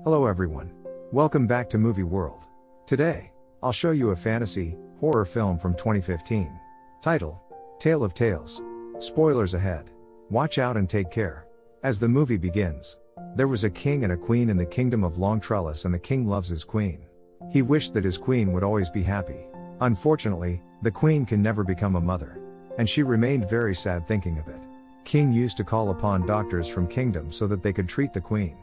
Hello everyone. Welcome back to Movie World. Today, I'll show you a fantasy, horror film from 2015. Title: Tale of Tales. Spoilers ahead. Watch out and take care. As the movie begins, there was a king and a queen in the kingdom of Longtrellis, and the king loves his queen. He wished that his queen would always be happy. Unfortunately, the queen can never become a mother. And she remained very sad thinking of it. King used to call upon doctors from kingdom so that they could treat the queen.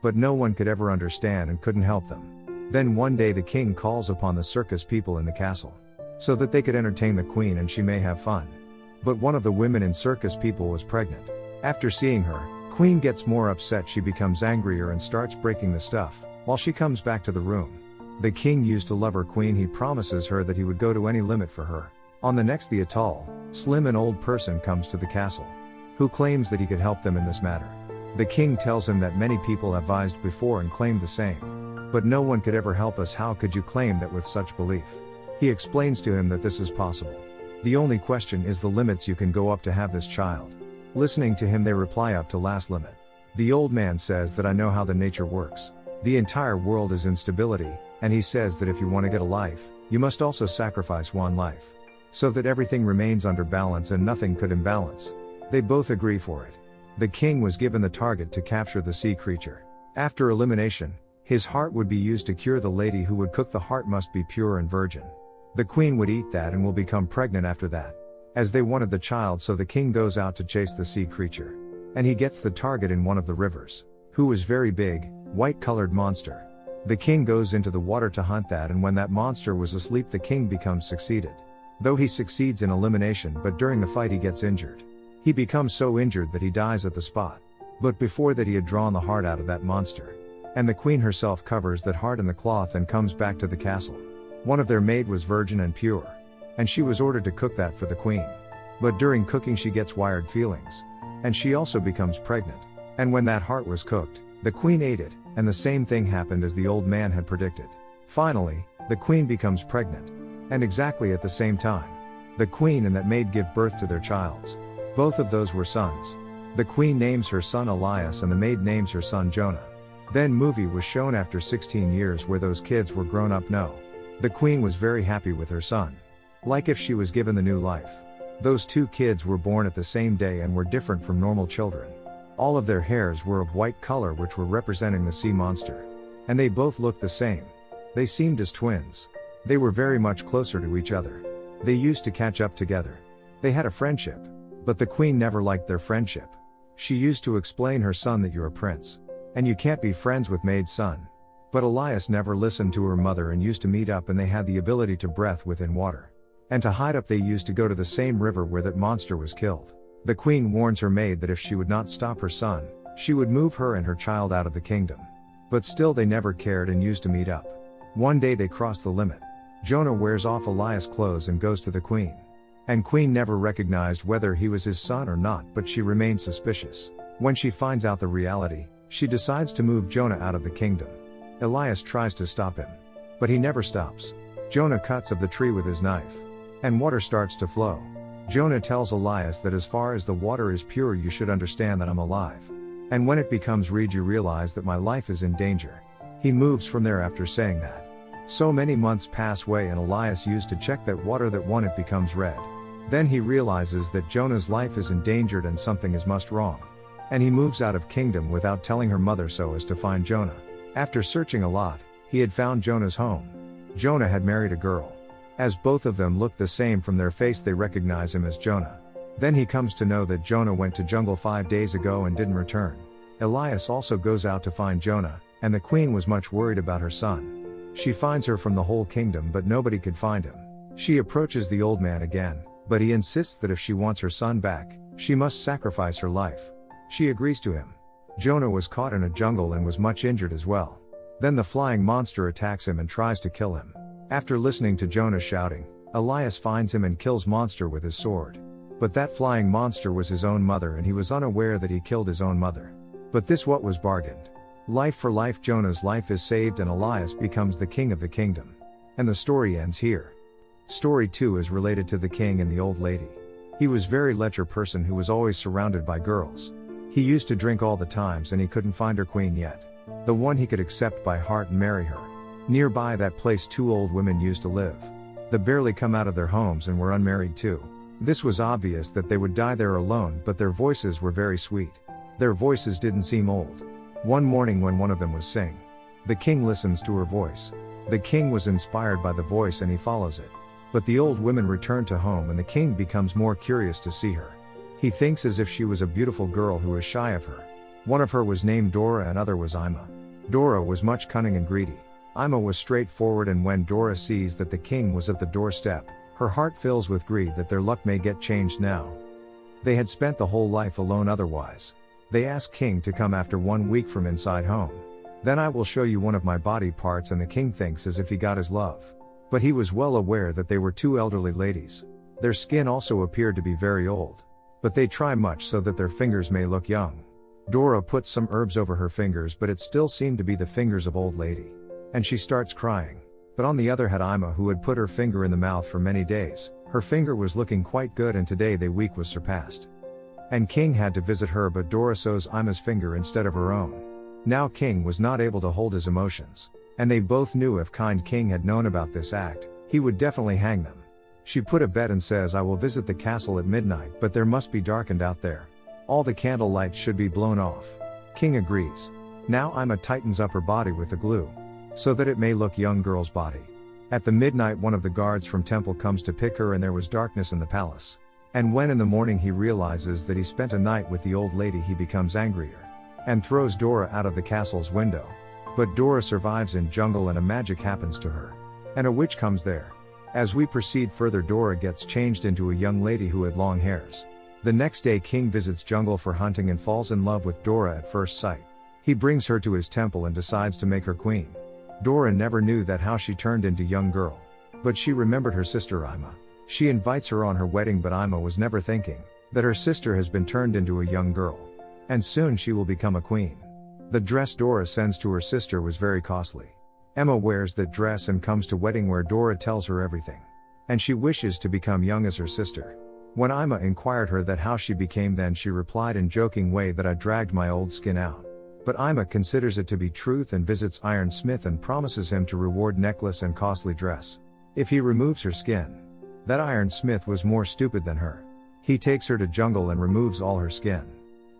But no one could ever understand and couldn't help them. Then one day the king calls upon the circus people in the castle, so that they could entertain the queen and she may have fun. But one of the women in circus people was pregnant. After seeing her, queen gets more upset. She becomes angrier and starts breaking the stuff, while she comes back to the room. The king used to love her queen. He promises her that he would go to any limit for her. On the next, the tall, slim and old person comes to the castle, who claims that he could help them in this matter. The king tells him that many people advised before and claimed the same. But no one could ever help us. How could you claim that with such belief? He explains to him that this is possible. The only question is the limits you can go up to have this child. Listening to him, they reply up to last limit. The old man says that I know how the nature works. The entire world is instability, and he says that if you want to get a life, you must also sacrifice one life, so that everything remains under balance and nothing could imbalance. They both agree for it. The king was given the target to capture the sea creature. After elimination, his heart would be used to cure the lady who would cook. The heart must be pure and virgin. The queen would eat that and will become pregnant after that. As they wanted the child, so the king goes out to chase the sea creature. And he gets the target in one of the rivers, who was very big, white-colored monster. The king goes into the water to hunt that, and when that monster was asleep, the king becomes succeeded. Though he succeeds in elimination, but during the fight he gets injured. He becomes so injured that he dies at the spot. But before that he had drawn the heart out of that monster. And the queen herself covers that heart in the cloth and comes back to the castle. One of their maid was virgin and pure, and she was ordered to cook that for the queen. But during cooking she gets wired feelings, and she also becomes pregnant. And when that heart was cooked, the queen ate it, and the same thing happened as the old man had predicted. Finally, the queen becomes pregnant. And exactly at the same time, the queen and that maid give birth to their childs. Both of those were sons. The queen names her son Elias and the maid names her son Jonah. Then movie was shown after 16 years where those kids were grown up. No. The queen was very happy with her son. Like if she was given the new life. Those two kids were born at the same day and were different from normal children. All of their hairs were of white color, which were representing the sea monster. And they both looked the same. They seemed as twins. They were very much closer to each other. They used to catch up together. They had a friendship. But the queen never liked their friendship. She used to explain her son that you're a prince, and you can't be friends with maid's son. But Elias never listened to her mother and used to meet up, and they had the ability to breathe within water. And to hide up they used to go to the same river where that monster was killed. The queen warns her maid that if she would not stop her son, she would move her and her child out of the kingdom. But still they never cared and used to meet up. One day they cross the limit. Jonah wears off Elias' clothes and goes to the queen. And queen never recognized whether he was his son or not, but she remained suspicious. When she finds out the reality, she decides to move Jonah out of the kingdom. Elias tries to stop him, but he never stops. Jonah cuts of the tree with his knife, and water starts to flow. Jonah tells Elias that as far as the water is pure, you should understand that I'm alive. And when it becomes red, you realize that my life is in danger. He moves from there after saying that. So many months pass away, and Elias used to check that water, that when it becomes red. Then he realizes that Jonah's life is endangered and something is must wrong. And he moves out of kingdom without telling her mother, so as to find Jonah. After searching a lot, he had found Jonah's home. Jonah had married a girl. As both of them looked the same from their face, they recognize him as Jonah. Then he comes to know that Jonah went to jungle 5 days ago and didn't return. Elias also goes out to find Jonah, and the queen was much worried about her son. She finds her from the whole kingdom, but nobody could find him. She approaches the old man again, but he insists that if she wants her son back, she must sacrifice her life. She agrees to him. Jonah was caught in a jungle and was much injured as well. Then the flying monster attacks him and tries to kill him. After listening to Jonah shouting, Elias finds him and kills monster with his sword. But that flying monster was his own mother, and he was unaware that he killed his own mother. But this what was bargained. Life for life. Jonah's life is saved and Elias becomes the king of the kingdom. And the story ends here. Story 2 is related to the king and the old lady. He was very lecher person who was always surrounded by girls. He used to drink all the times and he couldn't find her queen yet. The one he could accept by heart and marry her. Nearby that place 2 old women used to live. They barely come out of their homes and were unmarried too. This was obvious that they would die there alone, but their voices were very sweet. Their voices didn't seem old. One morning when one of them was saying, the king listens to her voice. The king was inspired by the voice and he follows it. But the old women return to home and the king becomes more curious to see her. He thinks as if she was a beautiful girl who is shy of her. One of her was named Dora and other was Ima. Dora was much cunning and greedy. Ima was straightforward, and when Dora sees that the king was at the doorstep, her heart fills with greed that their luck may get changed now. They had spent the whole life alone otherwise. They ask king to come after 1 week from inside home. Then I will show you one of my body parts, and the king thinks as if he got his love. But he was well aware that they were 2 elderly ladies. Their skin also appeared to be very old. But they try much so that their fingers may look young. Dora puts some herbs over her fingers, but it still seemed to be the fingers of old lady. And she starts crying. But on the other had Ima, who had put her finger in the mouth for many days. Her finger was looking quite good, and today the week was surpassed. And king had to visit her, but Dora sews Ima's finger instead of her own. Now king was not able to hold his emotions. And they both knew if kind king had known about this act, he would definitely hang them. She put a bet and says, I will visit the castle at midnight, but there must be darkened out there. All the candle lights should be blown off. King agrees. Now Ima tightens up her body with the glue, so that it may look young girl's body. At the midnight one of the guards from temple comes to pick her, and there was darkness in the palace. And when in the morning he realizes that he spent a night with the old lady, he becomes angrier. And throws Dora out of the castle's window. But Dora survives in jungle and a magic happens to her. And a witch comes there. As we proceed further, Dora gets changed into a young lady who had long hairs. The next day king visits jungle for hunting and falls in love with Dora at first sight. He brings her to his temple and decides to make her queen. Dora never knew that how she turned into young girl. But she remembered her sister Ima. She invites her on her wedding, but Ima was never thinking that her sister has been turned into a young girl. And soon she will become a queen. The dress Dora sends to her sister was very costly. Emma wears that dress and comes to wedding where Dora tells her everything. And she wishes to become young as her sister. When Ima inquired her that how she became, then she replied in joking way that I dragged my old skin out. But Ima considers it to be truth and visits Iron Smith and promises him to reward necklace and costly dress if he removes her skin. That Iron Smith was more stupid than her. He takes her to jungle and removes all her skin.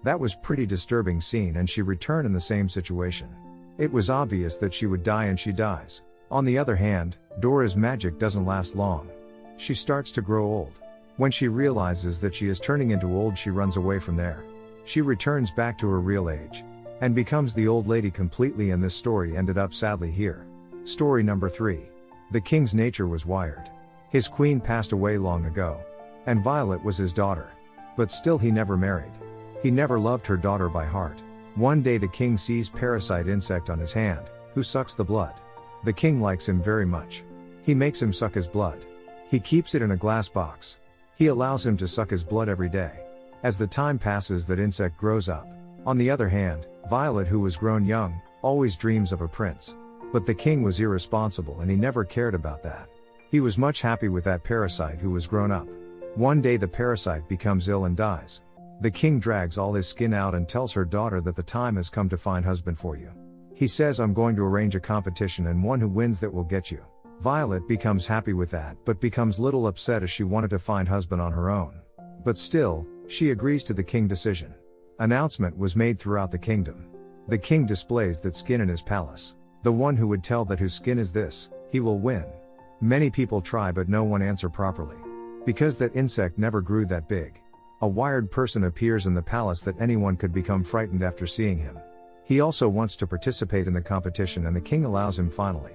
That was pretty disturbing scene, and she returned in the same situation. It was obvious that she would die, and she dies. On the other hand, Dora's magic doesn't last long. She starts to grow old. When she realizes that she is turning into old, she runs away from there. She returns back to her real age. And becomes the old lady completely, and this story ended up sadly here. Story number 3. The king's nature was wired. His queen passed away long ago. And Violet was his daughter. But still he never married. He never loved her daughter by heart. One day the king sees parasite insect on his hand, who sucks the blood. The king likes him very much. He makes him suck his blood. He keeps it in a glass box. He allows him to suck his blood every day. As the time passes, that insect grows up. On the other hand, Violet, who was grown young, always dreams of a prince. But the king was irresponsible and he never cared about that. He was much happy with that parasite who was grown up. One day the parasite becomes ill and dies. The king drags all his skin out and tells her daughter that the time has come to find husband for you. He says, I'm going to arrange a competition, and one who wins that will get you. Violet becomes happy with that, but becomes little upset as she wanted to find husband on her own. But still, she agrees to the king's decision. Announcement was made throughout the kingdom. The king displays that skin in his palace. The one who would tell that whose skin is this, he will win. Many people try, but no one answer properly. Because that insect never grew that big. A wired person appears in the palace that anyone could become frightened after seeing him. He also wants to participate in the competition, and the king allows him finally.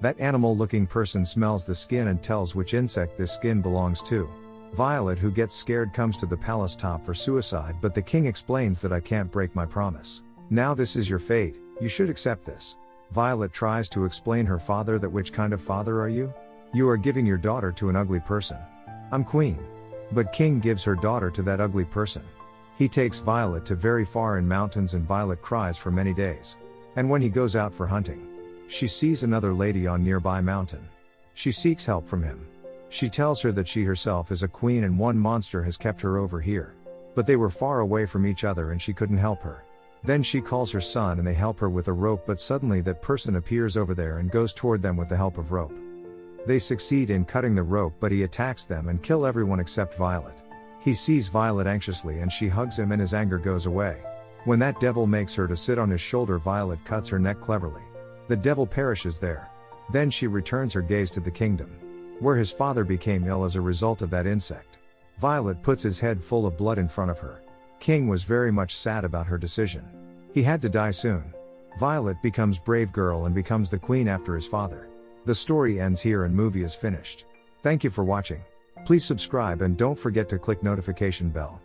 That animal-looking person smells the skin and tells which insect this skin belongs to. Violet, who gets scared, comes to the palace top for suicide, but the king explains that I can't break my promise. Now this is your fate, you should accept this. Violet tries to explain her father that which kind of father are you? You are giving your daughter to an ugly person. I'm queen. But king gives her daughter to that ugly person. He takes Violet to very far in mountains, and Violet cries for many days. And when he goes out for hunting, she sees another lady on nearby mountain. She seeks help from him. She tells her that she herself is a queen and one monster has kept her over here. But they were far away from each other and she couldn't help her. Then she calls her son and they help her with a rope, but suddenly that person appears over there and goes toward them with the help of rope. They succeed in cutting the rope, but he attacks them and kill everyone except Violet. He sees Violet anxiously and she hugs him and his anger goes away. When that devil makes her to sit on his shoulder, Violet cuts her neck cleverly. The devil perishes there. Then she returns her gaze to the kingdom, where his father became ill as a result of that insect. Violet puts his head full of blood in front of her. King was very much sad about her decision. He had to die soon. Violet becomes brave girl and becomes the queen after his father. The story ends here and movie is finished. Thank you for watching. Please subscribe and don't forget to click notification bell.